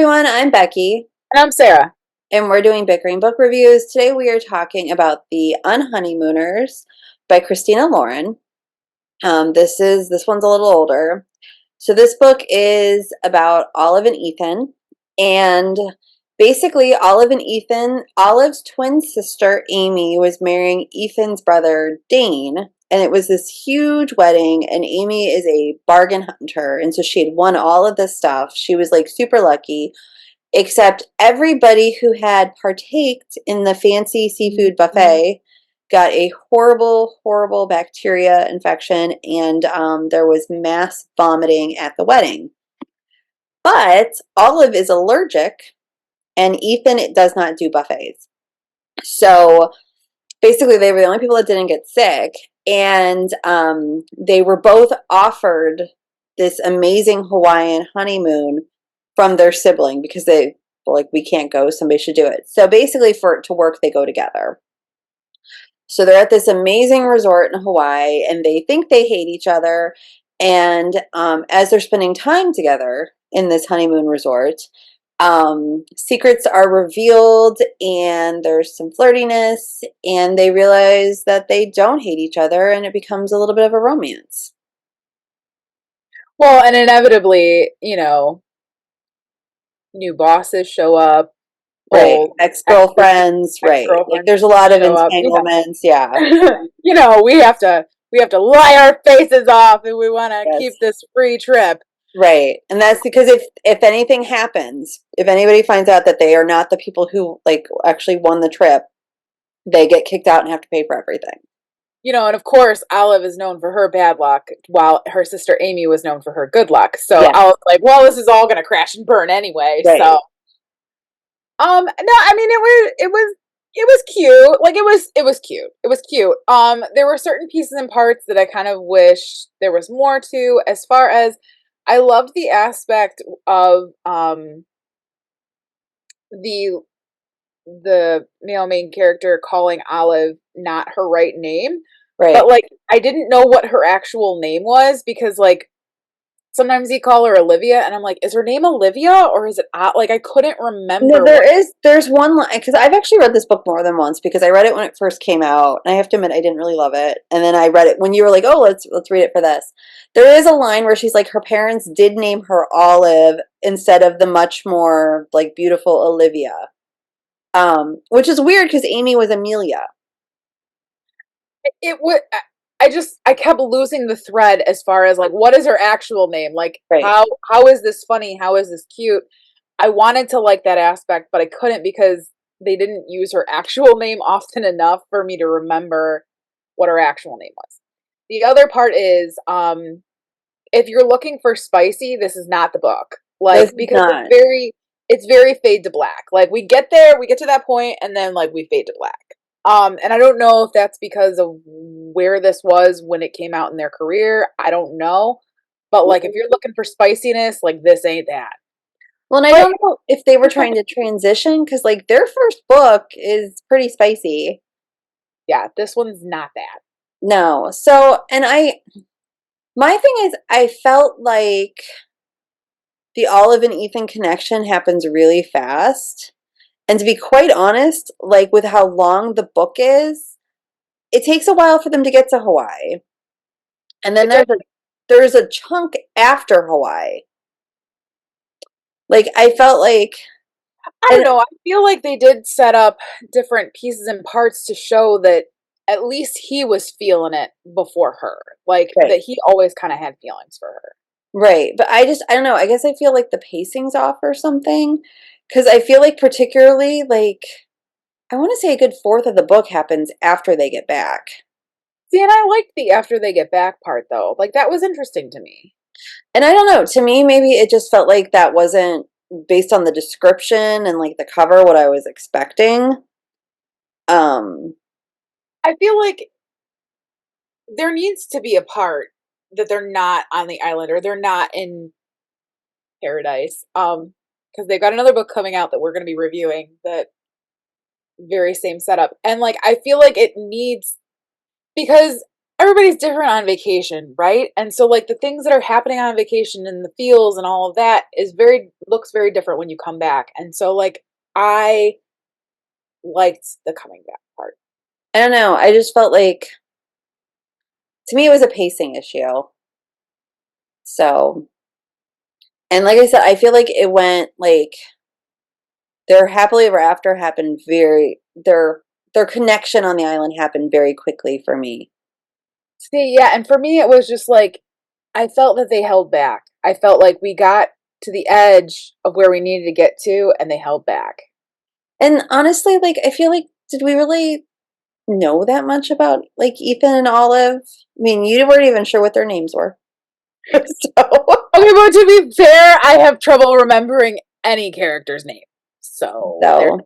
everyone, I'm Becky, And I'm Sarah. and we're doing Bickering Book Reviews. Today we are talking about the Unhoneymooners by Christina Lauren. This one's a little older. So this book is about Olive and Ethan, and basically Olive's twin sister Amy was marrying Ethan's brother Dane, and it was this huge wedding, and Amy is a bargain hunter, and so she had won all of this stuff. She was like super lucky. Except everybody who had partaked in the fancy seafood buffet got a horrible, horrible bacteria infection, and there was mass vomiting at the wedding. But Olive is allergic, and Ethan it does not do buffets. So basically, they were the only people that didn't get sick, and they were both offered this amazing Hawaiian honeymoon from their sibling because they were like, we can't go, somebody should do it. So basically, for it to work, they go together. So they're at this amazing resort in Hawaii, and they think they hate each other. And as they're spending time together in this honeymoon resort, secrets are revealed, and there's some flirtiness, and they realize that they don't hate each other, and it becomes a little bit of a romance. Well, and inevitably, new bosses show up, Right. old Ex-girlfriends, right. Like ex-girlfriends there's a lot of show up. entanglements, yeah. We have to lie our faces off and we want to Yes. keep this free trip. Right. And that's because if anything happens, if anybody finds out that they are not the people who like actually won the trip, they get kicked out and have to pay for everything. And of course, Olive is known for her bad luck, while her sister Amy was known for her good luck. So Yeah. I was like, well, this is all going to crash and burn anyway. Right. So, no, I mean, it was cute. Like it was cute. It was cute. There were certain pieces and parts that I kind of wish there was more to. As far as I loved the aspect of the the male main character calling Olive not her right name. Right. But like I didn't know what her actual name was because like sometimes you call her Olivia and I'm like, is her name Olivia or is it like I couldn't No, remember what. there's one line because I've actually read this book more than once because I read it when it first came out, and I have to admit I didn't really love it. And then I read it when you were like, "Oh, let's read it for this." There is a line where she's like, her parents did name her Olive instead of the much more like beautiful Olivia, which is weird because Amy was Amelia. It would I kept losing the thread as far as like what is her actual name? Like Right. how is this funny? How is this cute? I wanted to like that aspect, but I couldn't because they didn't use her actual name often enough for me to remember what her actual name was. The other part is if you're looking for spicy, this is not the book. This Like is because not. it's very fade to black. Like we get there, we get to that point and then like we fade to black. And I don't know if that's because of where this was when it came out in their career. I don't know. But like if you're looking for spiciness, like this ain't that. Well, and I But don't know if they were trying to transition because like their first book is pretty spicy. yeah, this one's not that. No. My thing is, I felt like the Olive and Ethan connection happens really fast. And to be quite honest, like with how long the book is, it takes a while for them to get to Hawaii. And then It does. there's a chunk after Hawaii. Like I felt like I don't and know. I feel like they did set up different pieces and parts to show that at least he was feeling it before her. Like right. that he always kind of had feelings for her. Right. But I don't know. I guess I feel like the pacing's off or something. Because I feel like particularly like I want to say a good fourth of the book happens after they get back. See, and I liked the after they get back part though. Like that was interesting to me. And I don't know, to me, maybe it just felt like that wasn't based on the description and like the cover what I was expecting. Um, I feel like there needs to be a part that they're not on the island or they're not in paradise. Because they've got another book coming out that we're going to be reviewing that very same setup. And like I feel like it needs because everybody's different on vacation, right? And so like the things that are happening on vacation and the feels and all of that is very looks very different when you come back. And so like I liked the coming back part. I don't know. I just felt like, to me, it was a pacing issue. So, and like I said, I feel like it went like their happily ever after happened their connection on the island happened very quickly for me. See, yeah, and for me it was just like I felt that they held back. I felt like we got to the edge of where we needed to get to and they held back. And honestly, like I feel like, did we really know that much about like Ethan and Olive? I mean, you weren't even sure what their names were. So, Okay, but to be fair, I have trouble remembering any character's name. So there. so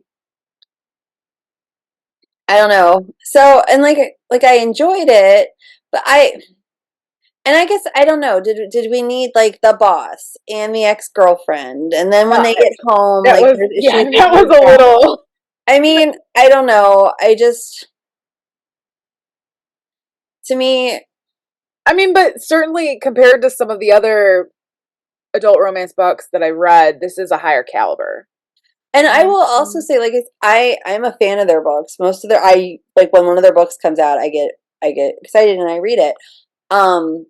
I don't know. So, and like I enjoyed it, but and I guess I don't know. Did we need like the boss and the ex-girlfriend, and then when No, they get home, that like was there's yeah, issues with that was their a dad? little. I mean, I don't know. I just, to me, I mean, but certainly compared to some of the other adult romance books that I read, this is a higher caliber. and I will also say, like, I'm a fan of their books. Most of their, I like when one of their books comes out, I get excited and I read it. Um,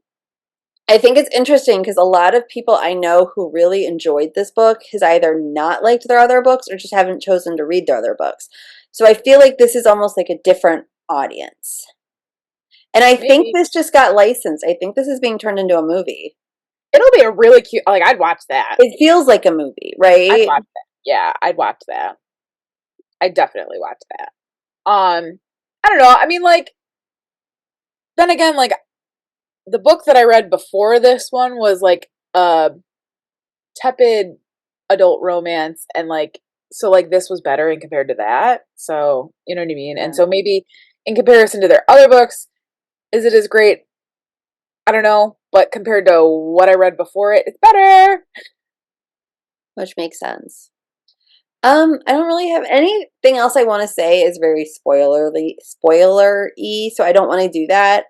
I think it's interesting because a lot of people I know who really enjoyed this book has either not liked their other books or just haven't chosen to read their other books. So I feel like this is almost like a different audience. And I think Maybe this just got licensed. I think this is being turned into a movie. it'll be a really cute. Like I'd watch that. It feels like a movie, I'd right? watch that. Yeah, I'd watch that. I'd definitely watch that. I don't know. I mean, like then again, like the book that I read before this one was like a tepid adult romance, and like so like this was better in compared to that. So you know what I mean. And Yeah. so maybe in comparison to their other books, is it as great? I don't know, but compared to what I read before it, it's better. Which makes sense. I don't really have anything else I want to say is very spoiler-y, so I don't want to do that.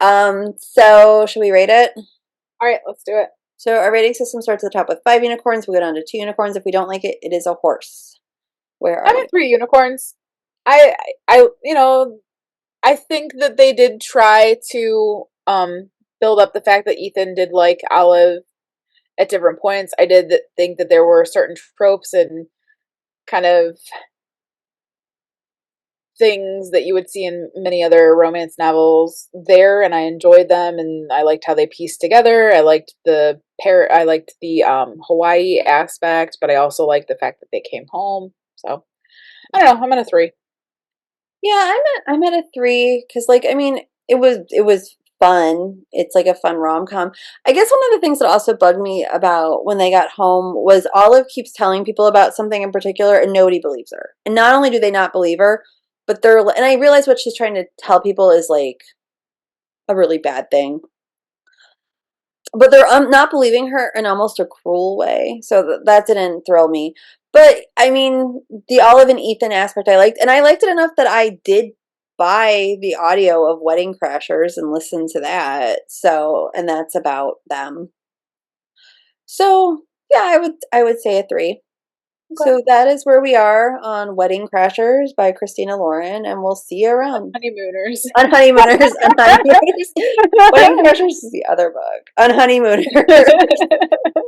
So should we rate it? All right, let's do it. So our rating system starts at the top with 5 unicorns. We go down to 2 unicorns. If we don't like it, it is a horse. Where I'm are at you? 3 unicorns. You know, I think that they did try to build up the fact that Ethan did like Olive at different points. I did think that there were certain tropes and kind of things that you would see in many other romance novels there, and I enjoyed them, and I liked how they pieced together. I liked I liked the Hawaii aspect, but I also liked the fact that they came home. So I don't know, I'm at a 3. Yeah, I'm at a 3 because like I mean it was fun. It's like a fun rom-com. I guess one of the things that also bugged me about when they got home was Olive keeps telling people about something in particular and nobody believes her. And not only do they not believe her, but and I realize what she's trying to tell people is like a really bad thing. But they're not believing her in almost a cruel way. So that didn't thrill me. But I mean, the Olive and Ethan aspect I liked, and I liked it enough that I did buy the audio of Wedding Crashers and listen to that. So, and that's about them. So, yeah, I would say a 3. Okay. So that is where we are on Wedding Crashers by Christina Lauren, and we'll see you around. Honeymooners. On Honeymooners, on Honeymooners. Wedding Crashers is the other book. On Honeymooners.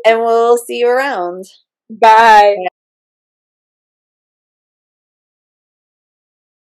And we'll see you around. Bye.